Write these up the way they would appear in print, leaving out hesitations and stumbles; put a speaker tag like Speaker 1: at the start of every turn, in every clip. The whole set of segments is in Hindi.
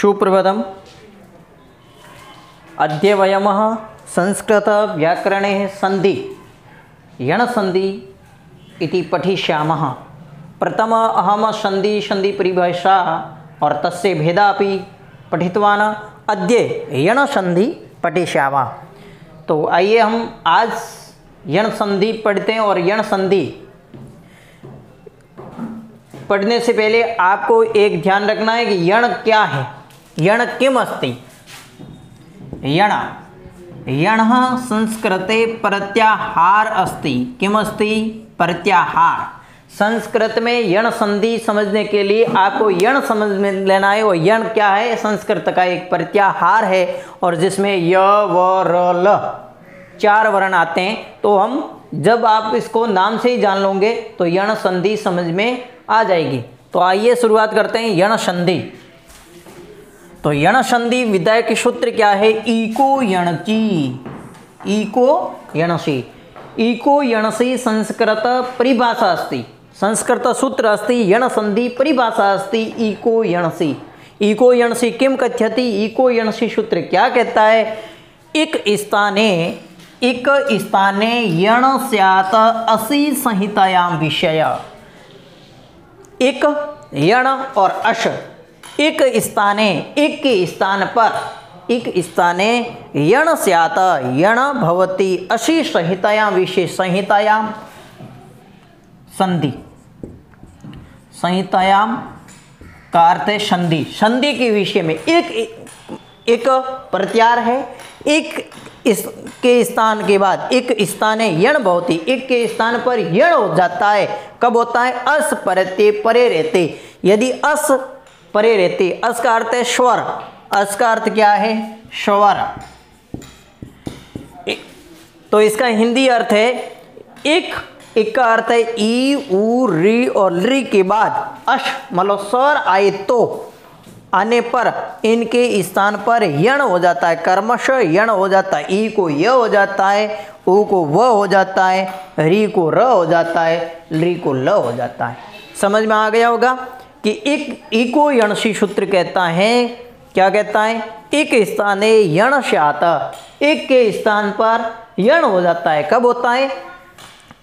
Speaker 1: सुप्रभातम्। अद्य वयं संस्कृतव्याकरणे सन्धि यणसन्धि इति पठिष्यामः। प्रथम अहम सन्धि परिभाषा और तस्य भेदा अपि पठितवान्। अद्य यणसन्धि पठिष्यामः। तो आइए हम आज यणसन्धि पढ़ते हैं। और यणसन्धि पढ़ने से पहले आपको एक ध्यान रखना है कि यण क्या है, यण किम अस्ति। यणः संस्कृते प्रत्याहार अस्ति। किम अस्ति? प्रत्याहार। संस्कृत में यण संधि समझने के लिए आपको यण समझ में लेना है। और यण क्या है? संस्कृत का एक प्रत्याहार है और जिसमें य व र ल 4 वर्ण आते हैं। तो हम जब आप इसको नाम से ही जान लोगे तो यण संधि समझ में आ जाएगी। तो आइए शुरुआत करते हैं यण संधि। तो यण संधि विधायक सूत्र क्या है? इको यणचि। इको यणसि। इको यणसि संस्कृत परिभाषा अस्ति। संस्कृत सूत्र अस्ति यण संधि परिभाषा अस्ति इको यणसि। इको यणसि किम कथ्यति? इको यणसि सूत्र क्या कहता है? एक स्थाने यण स्यात् असि संहितायां विषय। एक यण और अश एक के स्थाने यण स्यात् यण भवति अशि संहितायां विषय। संहितायां संधि। संहितायां का अर्थ है संधि। संधि के विषय में एक प्रत्याहार है। एक इसके स्थान के बाद एक स्थान है यण भवति। एक के स्थान पर यण हो जाता है। कब होता है? अस परते परे रहते। यदि अस परे रहते, अस का अर्थ है स्वर। अस का अर्थ क्या है? स्वर। तो इसका हिंदी अर्थ है एक का अर्थ है ई उ री और री के बाद अश मतलब स्वर आए तो आने पर इनके स्थान पर यण हो जाता है। कर्मश यण हो जाता है। ई को य हो जाता है, उ को व हो जाता है, री को र हो जाता है, ली को ल हो जाता है। समझ में आ गया होगा कि एक इको यणसि सूत्र कहता है, क्या कहता है? एक स्थाने यण स्यात्। एक के स्थान पर यण हो जाता है। कब होता है?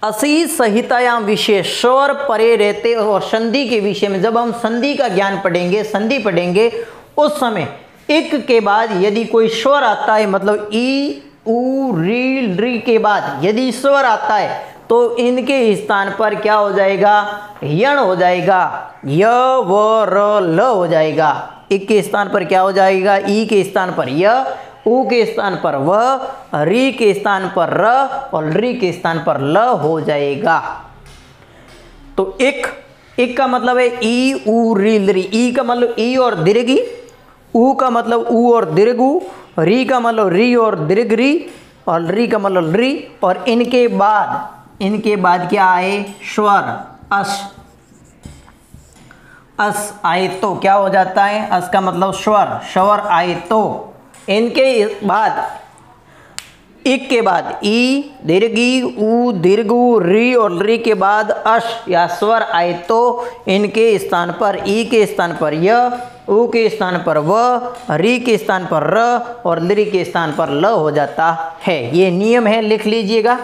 Speaker 1: असि संहितायां विषय। स्वर परे रहते। और संधि के विषय में जब हम संधि का ज्ञान पढ़ेंगे, संधि पढ़ेंगे, उस समय एक के बाद यदि कोई स्वर आता है, मतलब ई उ री के बाद यदि स्वर आता है तो इनके स्थान पर क्या हो जाएगा? यण हो जाएगा। य व र ल हो जाएगा। एक के स्थान पर क्या हो जाएगा? ई के स्थान पर य, उ के स्थान पर व, री के स्थान पर र और री के स्थान पर ल हो जाएगा। तो एक का मतलब है ई उ री ली। ई का मतलब ई और दीर्घ, उ का मतलब उ और दीर्घ उ, री का मतलब री और दीर्घ री, और री का मतलब री। और इनके बाद क्या आए? स्वर। अस आए तो क्या हो जाता है? अस का मतलब स्वर आए तो इनके बाद एक के बाद ई दीर्घी उ दीर्घ री और री के बाद अश या स्वर आए तो इनके स्थान पर ई के स्थान पर य, उ के स्थान पर व, री के स्थान पर र और ली के स्थान पर ल हो जाता है। ये नियम है, लिख लीजिएगा।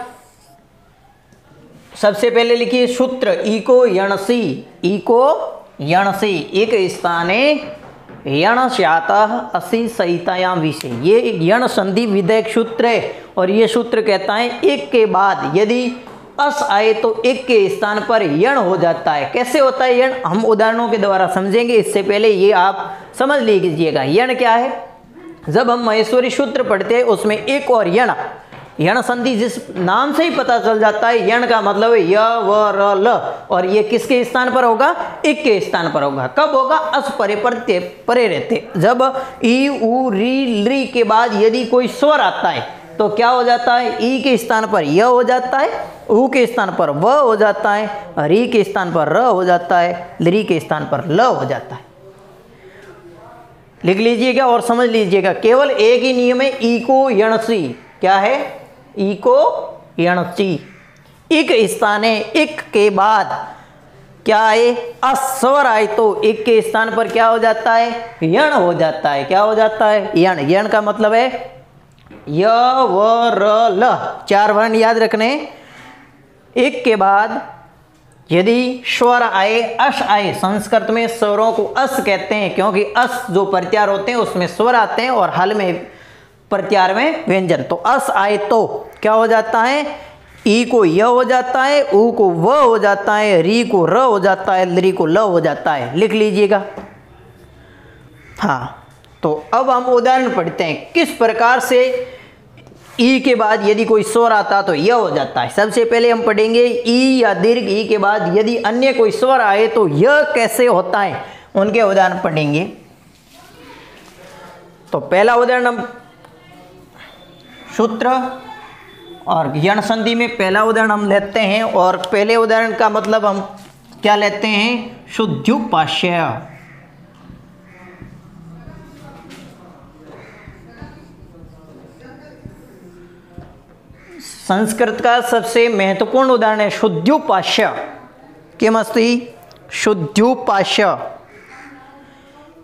Speaker 1: सबसे पहले लिखिए सूत्र इको यणसि। इको यणसि एक स्थाने यण स्यात् असि संहितायां विषय। ये यण संधि विधायक सूत्र है। और ये सूत्र कहता है एक के बाद यदि अस आए तो एक के स्थान पर यण हो जाता है। कैसे होता है यण? हम उदाहरणों के द्वारा समझेंगे। इससे पहले ये आप समझ लीजिएगा यण क्या है। जब हम महेश्वरी सूत्र पढ़ते हैं उसमें एक और यण संधि जिस नाम से ही पता चल जाता है। यण का मतलब है य व र ल। और ये किसके स्थान पर होगा? एक के स्थान पर होगा। कब होगा? अस परे रहते। जब ई उ री के बाद यदि कोई स्वर आता है तो क्या हो जाता है? ई के स्थान पर य हो जाता है, उ के स्थान पर व हो जाता है, री के स्थान पर र हो जाता है, ली के स्थान पर ल हो जाता है। लिख लीजिएगा और समझ लीजिएगा। केवल एक ही नियम है इको यणसि। क्या है? इको यणचि। एक स्थाने एक के बाद क्या आए, अस्वर आए तो एक के स्थान पर क्या हो जाता है, यण हो जाता है। क्या हो जाता है, यण। यण का मतलब है य व र ल, 4 वर्ण याद रखने। एक के बाद यदि स्वर आए, अश आए, संस्कृत में स्वरों को अस कहते हैं क्योंकि अस जो प्रत्यार होते हैं उसमें स्वर आते हैं और हल में प्रत्यार में व्यंजन। तो अस आए तो क्या हो जाता है, ई को य हो जाता है, ऊ को व हो जाता है, री को र हो जाता है, लरी को ल हो जाता है। लिख लीजिएगा। हाँ, तो अब हम उदाहरण पढ़ते हैं किस प्रकार से ई के बाद यदि कोई स्वर आता तो य हो जाता है। सबसे पहले हम पढ़ेंगे ई या दीर्घ ई के बाद यदि अन्य कोई स्वर आए तो य कैसे होता है, उनके उदाहरण पढ़ेंगे। तो पहला उदाहरण हम सूत्र और यण संधि में पहला उदाहरण हम लेते हैं और पहले उदाहरण का मतलब हम क्या लेते हैं, शुद्ध्युपास्य। संस्कृत का सबसे महत्वपूर्ण उदाहरण है शुद्ध्युपास्य। किमस्ति, शुद्ध्युपास्य।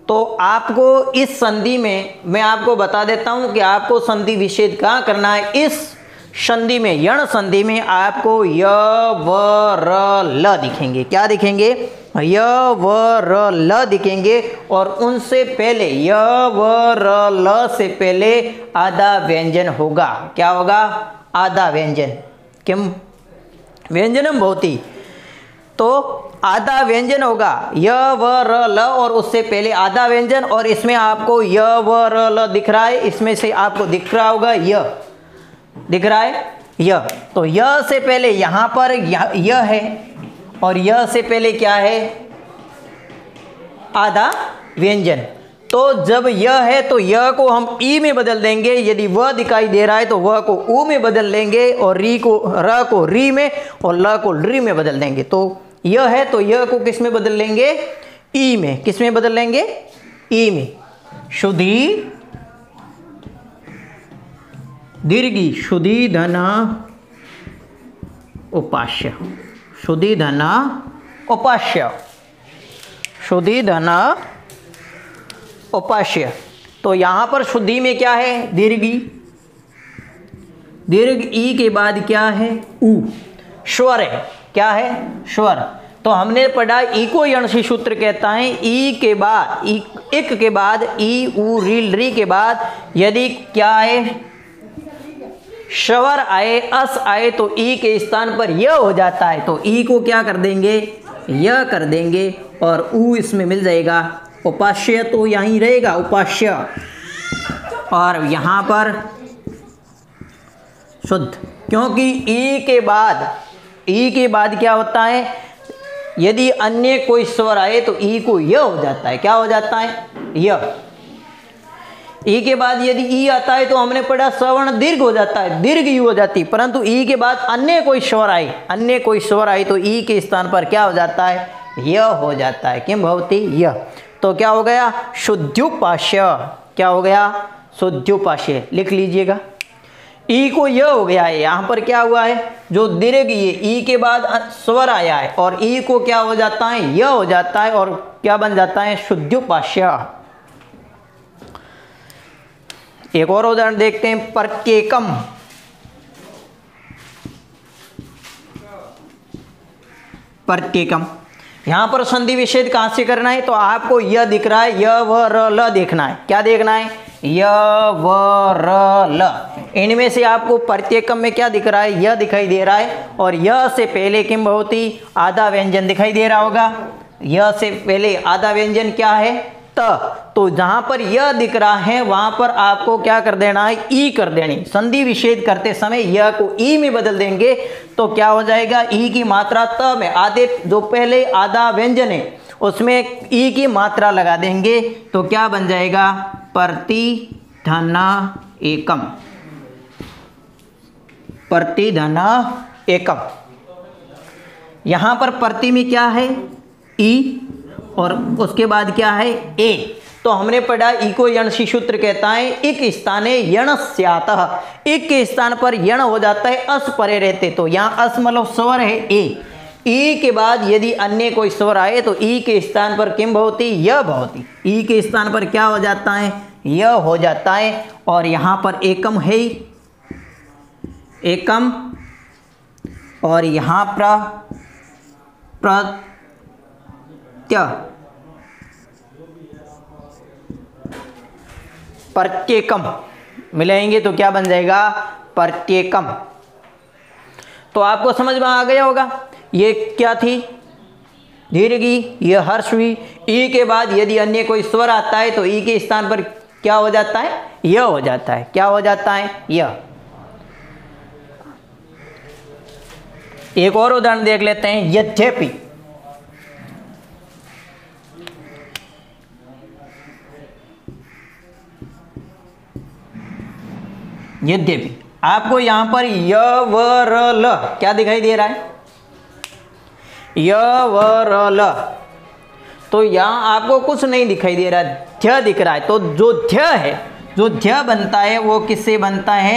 Speaker 1: तो आपको इस संधि में मैं आपको बता देता हूं कि आपको संधि विच्छेद कहाँ करना है। इस संधि में, यण संधि में आपको य व र ल दिखेंगे। क्या दिखेंगे, य व र ल दिखेंगे और उनसे पहले य व र ल से पहले आधा व्यंजन होगा। क्या होगा, आधा व्यंजन। किम व्यंजनम भवति, तो आधा व्यंजन होगा य व र ल और उससे पहले आधा व्यंजन। और इसमें आपको य व र ल दिख रहा है, इसमें से आपको दिख रहा होगा य, दिख रहा है य। तो य से पहले यहां पर य है और य से पहले क्या है, आधा व्यंजन। तो जब य है तो य को हम ई में बदल देंगे, यदि व दिखाई दे रहा है तो व को ऊ में बदल लेंगे और री को र को री में और ल को री में बदल देंगे। तो य है तो य को किस में बदल लेंगे, ई में। किस में बदल लेंगे, ई में। शुद्धि दीर्घी, शुद्धि धना उपास्य, शुद्धि धना उपास्य, शुद्धि धना उपास्य। तो यहां पर शुद्धि में क्या है, दीर्घी। दीर्घ ई के बाद क्या है, ऊ, स्वर है। क्या है, स्वर। तो हमने पढ़ा ई को यणसी सूत्र कहता है। ई के बाद इक के बाद ई ऊ री के बाद यदि क्या है, स्वर आए, अस आए तो ई के स्थान पर य हो जाता है। तो ई को क्या कर देंगे, य कर देंगे और ऊ इसमें मिल जाएगा। उपास्य तो यहीं रहेगा, उपास्य। और यहाँ पर शुद्ध, क्योंकि ई के बाद क्या होता है, यदि अन्य कोई स्वर आए तो ई को य हो जाता है। क्या हो जाता है, य। ई के बाद यदि ई आता है तो हमने पढ़ा सवर्ण दीर्घ हो जाता है, दीर्घ ई हो जाती है। परंतु ई के बाद अन्य कोई स्वर आए तो ई के स्थान पर क्या हो जाता है, य हो जाता है। किम भवति, य। तो क्या हो गया, शुद्ध्युपास्य। क्या हो गया, शुद्ध्युपास्य। लिख लीजिएगा। ई को य हो गया है, यहाँ पर क्या हुआ है, जो दीर्घ ई के बाद स्वर आया है और ई को क्या हो जाता है, य हो जाता है और क्या बन जाता है, शुद्ध्युपास्य। एक और उदाहरण देखते हैं, प्रत्येकम। प्रत्येकम, यहां पर संधि विच्छेद कहां से करना है, तो आपको यह दिख रहा है, य व र ल देखना है। क्या देखना है, य व र ल। इनमें से आपको प्रत्येकम में क्या दिख रहा है, यह दिखाई दे रहा है और यह से पहले किम भवति, आधा व्यंजन दिखाई दे रहा होगा। यह से पहले आधा व्यंजन क्या है, त। तो जहां पर यह दिख रहा है वहां पर आपको क्या कर देना है, ई कर देनी। संधि विच्छेद करते समय यह को ई में बदल देंगे तो क्या हो जाएगा, ई की मात्रा त में, आधे जो पहले आधा व्यंजन है उसमें ई की मात्रा लगा देंगे तो क्या बन जाएगा, प्रतिधना एकम। प्रतिधना एकम। यहां पर प्रति में क्या है, ई और उसके बाद क्या है, ए। तो हमने पढ़ा ई को यणसी सूत्र कहता है, इक स्थाने यण स्यातः। इक के स्थान पर यण हो जाता है, अस परे रहते। तो यहाँ अस मतलब स्वर है ए। ई के बाद यदि अन्य कोई स्वर आए तो ई के स्थान पर किम भवति, य भवति। ई के स्थान पर क्या हो जाता है, य हो जाता है। और यहाँ पर एकम है, एकम, और यहाँ प्रत्येकम मिलाएंगे तो क्या बन जाएगा, प्रत्येकम। तो आपको समझ में आ गया होगा ये क्या थी, दीर्घी, ये हर्ष हुई। ई के बाद यदि अन्य कोई स्वर आता है तो ई के स्थान पर क्या हो जाता है, य हो जाता है। क्या हो जाता है, य। एक और उदाहरण देख लेते हैं, यद्यपि। यद्यपि आपको यहां पर य व र ल क्या दिखाई दे रहा है, य व र ल। तो यहां आपको कुछ नहीं दिखाई दे रहा, ध्य दिख रहा है। तो जो ध्य है, जो ध्य बनता है वो किससे बनता है,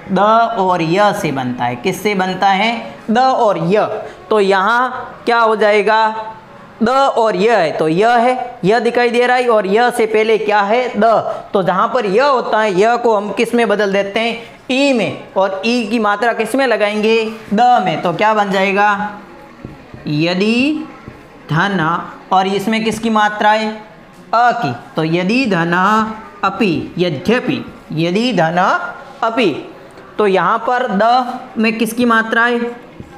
Speaker 1: द और य से बनता है। किससे बनता है, द और य। तो यहां क्या हो जाएगा, द और य है तो य है, य दिखाई दे रहा है, और य से पहले क्या है, द। तो जहां पर य होता है, य को हम किस में बदल देते हैं, ई में, और ई की मात्रा किस में लगाएंगे, द में। तो क्या बन जाएगा, यदि धन, और इसमें किसकी मात्रा है, अ की। तो यदि धन अपि, यद्यपि, यदि धन अपि। तो यहाँ पर द में किसकी मात्रा है,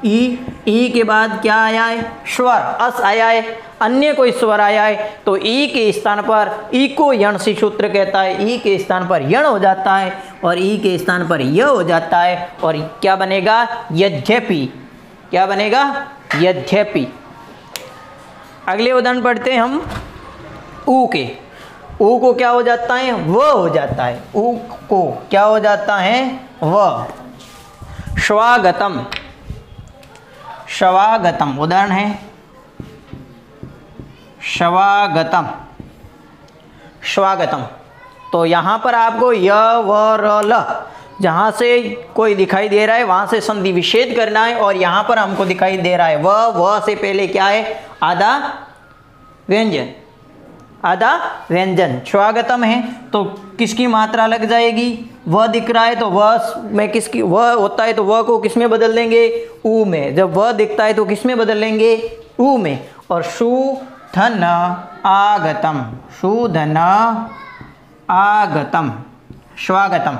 Speaker 1: ई। ई के बाद क्या आया है, स्वर, अस आया है। अन्य कोई स्वर आया है तो ई के स्थान पर, ई को यण सी सूत्र कहता है, ई के स्थान पर यण हो जाता है और ई के स्थान पर य हो जाता है। और क्या बनेगा, यद्यपि। क्या बनेगा, यद्यपि। अगले उदाहरण पढ़ते हैं हम ऊ के। ऊ को क्या हो जाता है, व हो जाता है। ऊ को क्या हो जाता है, व। स्वागतम, स्वागतम उदाहरण है, स्वागतम, स्वागतम। तो यहाँ पर आपको य व र ल जहाँ से कोई दिखाई दे रहा है वहाँ से संधि विच्छेद करना है। और यहाँ पर हमको दिखाई दे रहा है व से पहले क्या है, आधा व्यंजन, आधा व्यंजन। स्वागतम है तो किसकी मात्रा लग जाएगी, व दिख रहा है तो व में किसकी, व होता है तो व को किस में बदल देंगे, ऊ में। जब व दिखता है तो किस में बदल लेंगे, ऊ में। और शूधन आगतम, शूधन आगतम, स्वागतम,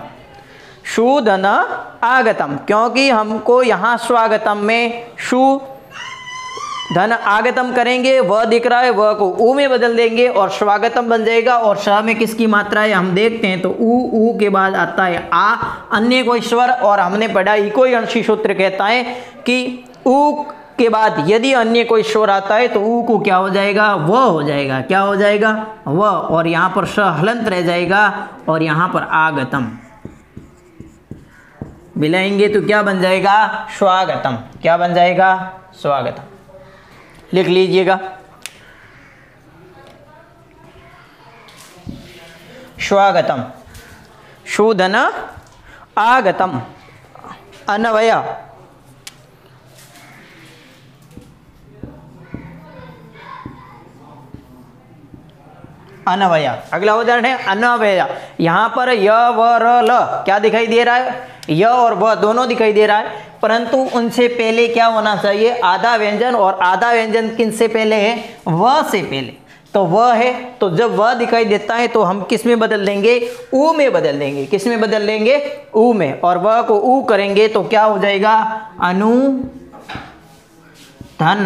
Speaker 1: शूधन आगतम। क्योंकि हमको यहाँ स्वागतम में शु धन आगतम करेंगे, व दिख रहा है, व को ऊ में बदल देंगे और स्वागतम बन जाएगा। और श में किसकी मात्रा है हम देखते हैं तो ऊ के बाद आता है आ, अन्य कोई स्वर। और हमने पढ़ा इको अंशी सूत्र कहता है कि ऊ के बाद यदि अन्य कोई स्वर आता है तो ऊ को क्या हो जाएगा, व हो जाएगा। क्या हो जाएगा, व। और यहाँ पर श हलंत रह जाएगा और यहाँ पर आगतम मिलाएंगे तो क्या बन जाएगा, स्वागतम। क्या बन जाएगा, स्वागतम। लिख लीजिएगा, स्वागतम, शूधन आगतम, अन्वय, अन्वय। अगला उदाहरण है अन्वय। यहाँ पर य व र ल क्या दिखाई दे रहा है, य और व दोनों दिखाई दे रहा है, परंतु उनसे पहले क्या होना चाहिए, आधा व्यंजन। और आधा व्यंजन किन से पहले है, व से पहले। तो व है तो जब व दिखाई देता है तो हम किस में बदल देंगे, ऊ में बदल देंगे। किस में बदल देंगे, ऊ में। और व को ऊ करेंगे तो क्या हो जाएगा, अनु धन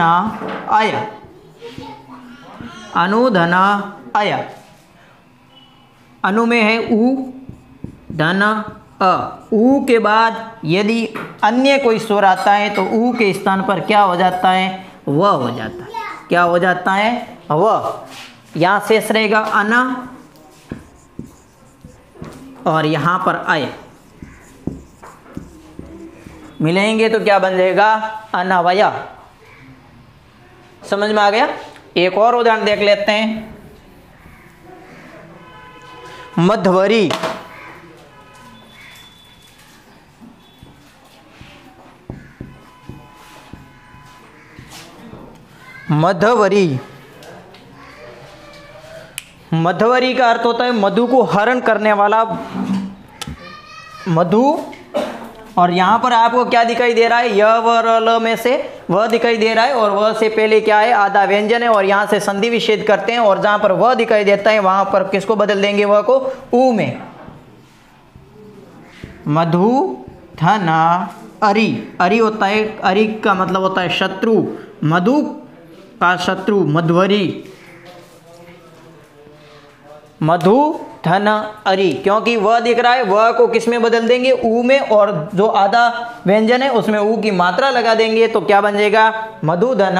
Speaker 1: अय, अनुधन अय। अनु में है ऊ, धन अ। ऊ के बाद यदि अन्य कोई स्वर आता है तो ऊ के स्थान पर क्या हो जाता है, व हो जाता है। क्या हो जाता है, व। यहाँ शेष रहेगा अन और यहाँ पर अय मिलेंगे तो क्या बन जाएगा, अनवय। समझ में आ गया। एक और उदाहरण देख लेते हैं, मध्वरी। मधवरी। मधवरी का अर्थ होता है मधु को हरण करने वाला, मधु। और यहाँ पर आपको क्या दिखाई दे रहा है, य व र ल में से वह दिखाई दे रहा है, और वह से पहले क्या है, आधा व्यंजन है, और यहाँ से संधि विच्छेद करते हैं, और जहाँ पर वह दिखाई देता है वहाँ पर किसको बदल देंगे, वह को ऊ में। मधु धना अरि। अरि होता है, अरि का मतलब होता है शत्रु, मधु का शत्रु मध्वरी। मधु धन अरि, क्योंकि वह दिख रहा है, वह को किस में बदल देंगे, ऊ में, और जो आधा व्यंजन है उसमें ऊ की मात्रा लगा देंगे, तो क्या बन जाएगा, मधु धन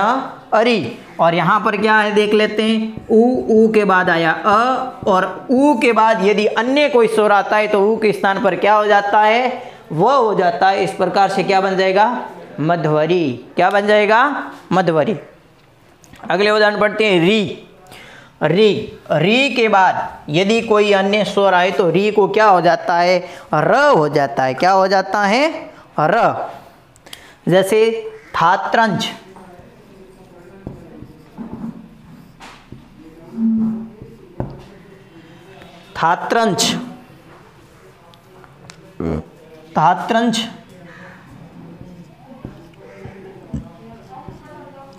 Speaker 1: अरि। और यहाँ पर क्या है देख लेते हैं, ऊ के बाद आया अ, और ऊ के बाद यदि अन्य कोई स्वर आता है तो ऊ के स्थान पर क्या हो जाता है, वह हो जाता है। इस प्रकार से क्या बन जाएगा, मध्वरी। क्या बन जाएगा, मध्वरी। अगले उदाहरण पढ़ते हैं, री। री, री के बाद यदि कोई अन्य स्वर आए तो री को क्या हो जाता है, र हो जाता है। क्या हो जाता है, र। जैसे थात्रंज, थात्रंज, थात्रंज।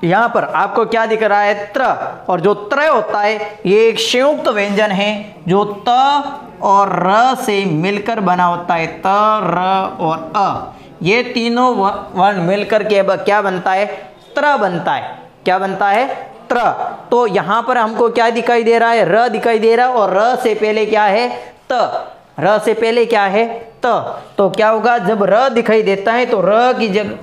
Speaker 1: यहां पर आपको क्या दिख रहा है, त्र। और जो त्र होता है ये एक संयुक्त व्यंजन है जो त और र से मिलकर बना होता है। त, र और अ, ये तीनों वर्ण मिलकर के क्या बनता है, त्र बनता है। क्या बनता है, त्र। तो यहां पर हमको क्या दिखाई दे रहा है, र दिखाई दे रहा है, और र से पहले क्या है, त। र से पहले क्या है, त। तो क्या होगा, जब र दिखाई देता है तो र की जगह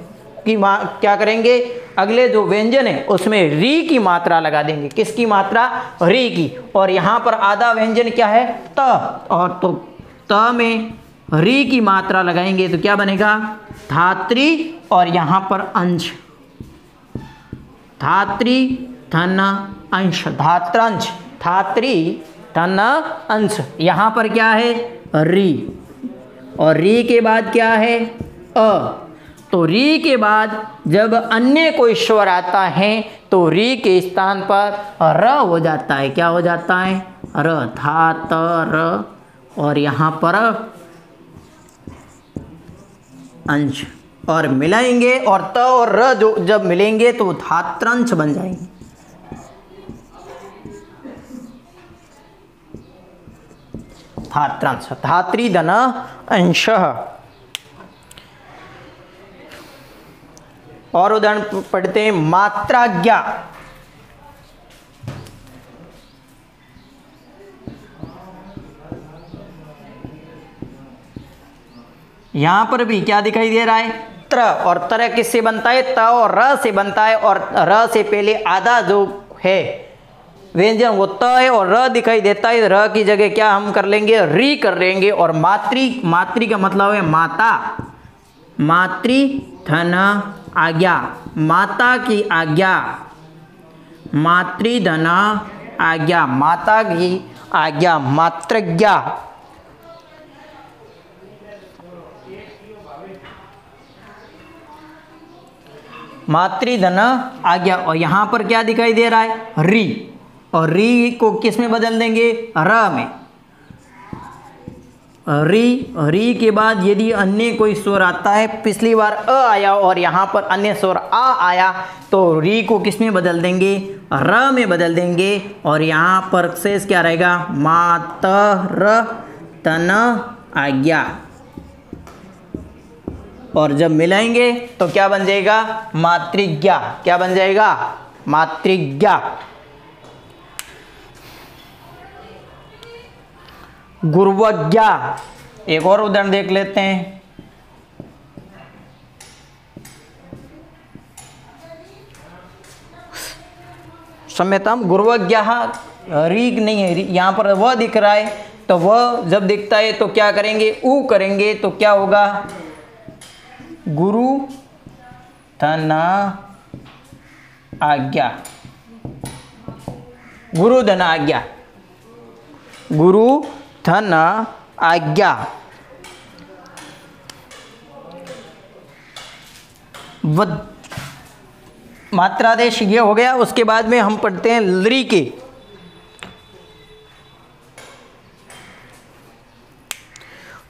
Speaker 1: की क्या करेंगे, अगले जो व्यंजन है उसमें री की मात्रा लगा देंगे। किसकी मात्रा, री की। और यहाँ पर आधा व्यंजन क्या है, त, और तो त में री की मात्रा लगाएंगे तो क्या बनेगा, धात्री। और यहाँ पर अंश, धात्री धन अंश, धात्रंश, धात्री धन अंश। यहाँ पर क्या है, री, और री के बाद क्या है, अ। तो री के बाद जब अन्य कोई स्वर आता है तो री के स्थान पर र हो जाता है। क्या हो जाता है, र, धा त र, और यहाँ पर अंश, और मिलाएंगे, और त और र जो जब मिलेंगे तो धात्रंश बन जाएंगे। धात्रंश, धात्री धन अंश। और उदाहरण पढ़ते हैं, मात्राज्ञा। यहां पर भी क्या दिखाई दे रहा है, त्र। और त्र किससे बनता है, त और र से बनता है, और र से पहले आधा जो है व्यंजन वो त है, और र दिखाई देता है। र की जगह क्या हम कर लेंगे, री कर लेंगे। और मातृ, मातृ का मतलब है माता, मातृ धन आज्ञा, माता की आज्ञा, मातृधन आज्ञा, माता की आज्ञा, मातृज्ञा। मातृधन आज्ञा। और यहां पर क्या दिखाई दे रहा है, री, और री को किस में बदल देंगे, र में। री, री के बाद यदि अन्य कोई स्वर आता है, पिछली बार अ आया और यहाँ पर अन्य स्वर आ आया, तो री को किस में बदल देंगे, र में बदल देंगे। और यहाँ पर शेष क्या रहेगा, मातर तन आज्ञा। और जब मिलाएंगे तो क्या बन जाएगा, मातृज्ञा। क्या बन जाएगा, मातृज्ञा। गुरुवज्ञा। एक और उदाहरण देख लेते हैं, सम्यताम गुरुवज्ञा। री नहीं है, यहाँ पर वह दिख रहा है, तो वह जब दिखता है तो क्या करेंगे, ऊ करेंगे, तो क्या होगा, गुरु धन आज्ञा, गुरु धन आज्ञा, गुरु धन आज्ञा। मात्रादेश ये हो गया। उसके बाद में हम पढ़ते हैं लृ के।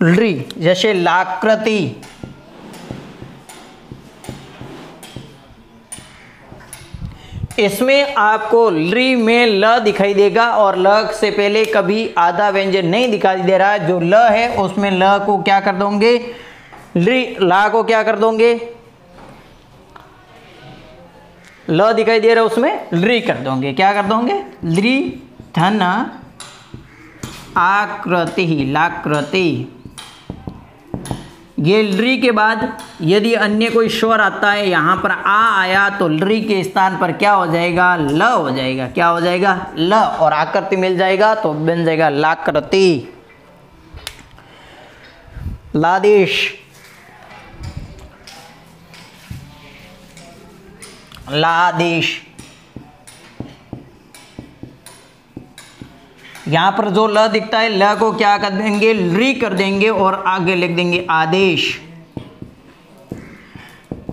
Speaker 1: लृ जैसे लाकृति, इसमें आपको लृ में ल दिखाई देगा और ल से पहले कभी आधा व्यंजन नहीं दिखाई दे रहा है। जो ल है उसमें ल को क्या कर दोगे, ला को क्या कर दोगे, ल दिखाई दे रहा है उसमें लृ कर दोगे। क्या कर दोगे, लृ धन आकृति, लाकृति। ये लृ के बाद यदि अन्य कोई स्वर आता है, यहाँ पर आ आया तो लृ के स्थान पर क्या हो जाएगा, ल हो जाएगा। क्या हो जाएगा, ल, और आकृति मिल जाएगा तो बन जाएगा लाकृति। लादेश, लादेश, यहाँ पर जो ल दिखता है ल को क्या कर देंगे, लृ कर देंगे और आगे लिख देंगे आदेश।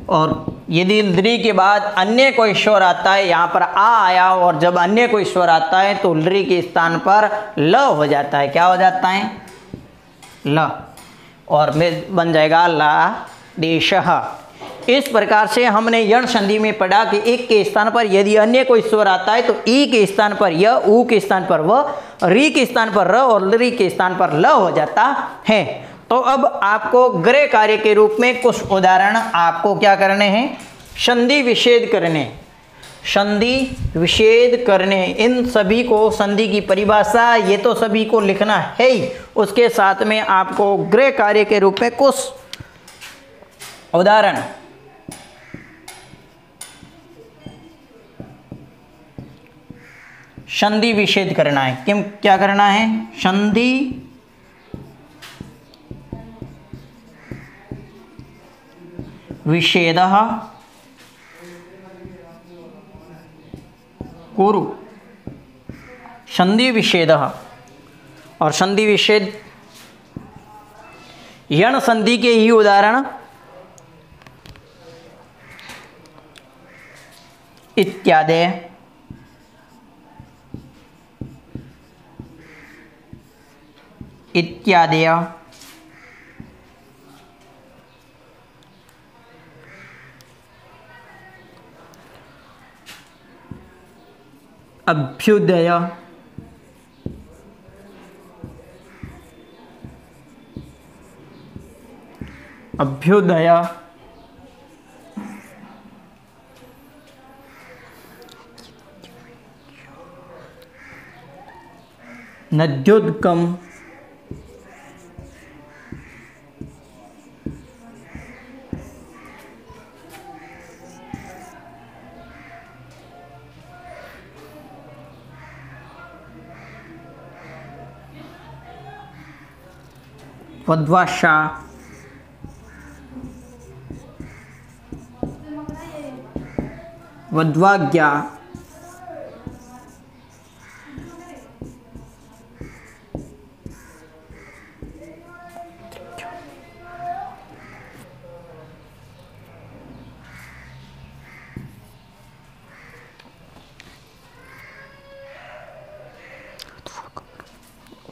Speaker 1: और यदि लृ के बाद अन्य कोई स्वर आता है, यहाँ पर आ आया और जब अन्य कोई स्वर आता है तो लृ के स्थान पर ल हो जाता है। क्या हो जाता है, ल, और में बन जाएगा लादेशः। इस प्रकार से हमने यण संधि में पढ़ा कि एक के स्थान पर यदि अन्य कोई स्वर आता है तो ई के स्थान पर य, उ के स्थान पर व, री के स्थान पर र और लृ के स्थान पर ल हो जाता है। तो अब आपको गृह कार्य के रूप में कुछ उदाहरण आपको क्या करने हैं, संधि विच्छेद करने। संधि विच्छेद करने, इन सभी को संधि की परिभाषा ये तो सभी को लिखना है ही, उसके साथ में आपको गृह कार्य के रूप में कुछ उदाहरण। संधि विच्छेद करना है। किम क्या करना है, संधि विच्छेदः कुरु। संधि विच्छेदः, और संधि विच्छेद यण संधि के ही उदाहरण इत्यादि। इत्यादि अभ्युदय, अभ्युदय, नद्योद्गम, वध्वाशा, वध्वाज्ञा,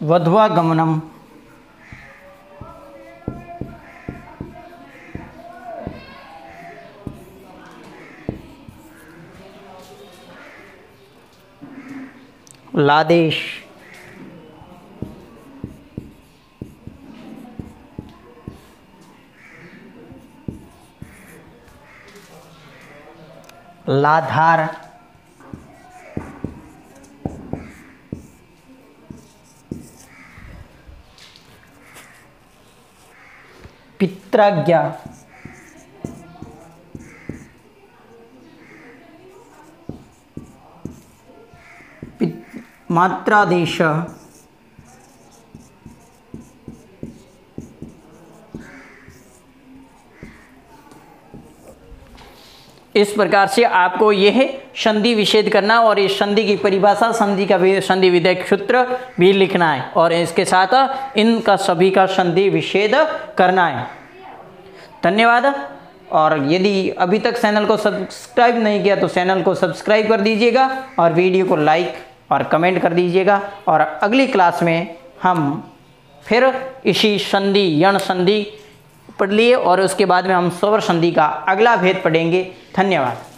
Speaker 1: वध्वागमनम, लादेश, लाधार, पित्राज्ञा, मात्रादेश, इस प्रकार से आपको यह संधि विच्छेद करना और इस संधि की परिभाषा, संधि का संधि विधेयक सूत्र भी लिखना है और इसके साथ इनका सभी का संधि विच्छेद करना है। धन्यवाद। और यदि अभी तक चैनल को सब्सक्राइब नहीं किया तो चैनल को सब्सक्राइब कर दीजिएगा और वीडियो को लाइक और कमेंट कर दीजिएगा। और अगली क्लास में हम फिर इसी संधि यण संधि पढ़ लिए और उसके बाद में हम स्वर संधि का अगला भेद पढ़ेंगे। धन्यवाद।